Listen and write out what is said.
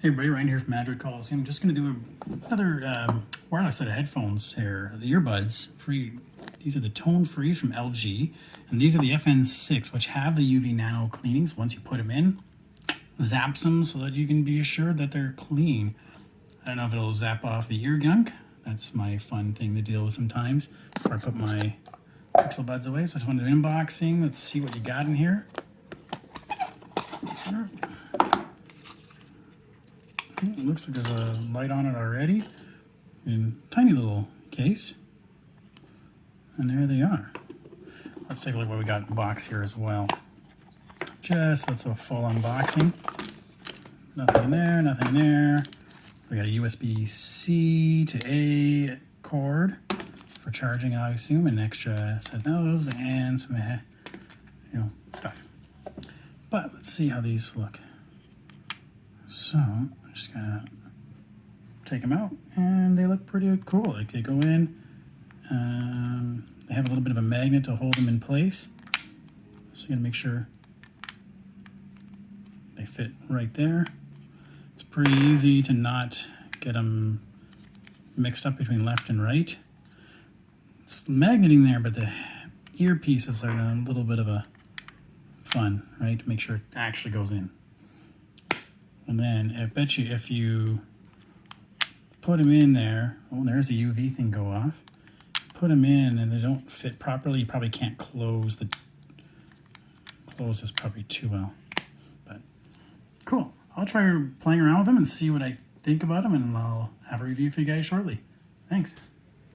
Hey everybody, Ryan here from Madrid Coliseum. I'm just going to do another wireless set of headphones here, the earbuds free. These are the tone free from LG, and these are the FN6, which have the UV nano cleanings. Once you put them in, zaps them so that you can be assured that they're clean. I don't know if it'll zap off the ear gunk. That's my fun thing to deal with sometimes before I put my Pixel buds away. So I just wanted an unboxing. Let's see what you got in here. It looks like there's a light on it already in a tiny little case. And there they are. Let's take a look at what we got in the box here as well. Let's do a full unboxing. Nothing in there, nothing in there. We got a USB-C to A cord for charging, I assume, an extra set of those, and some, stuff. But let's see how these look. So I'm just gonna take them out, and they look pretty cool. Like they go in. They have a little bit of a magnet to hold them in place. So you gotta make sure they fit right there. It's pretty easy to not get them mixed up between left and right. It's magneting there, but the earpieces are a little bit of a fun, right? To make sure it actually goes in. And then I bet you if you put them in there, oh, there's the UV thing go off. Put them in and they don't fit properly, you probably can't close this probably too well. But cool. I'll try playing around with them and see what I think about them, and I'll have a review for you guys shortly. Thanks.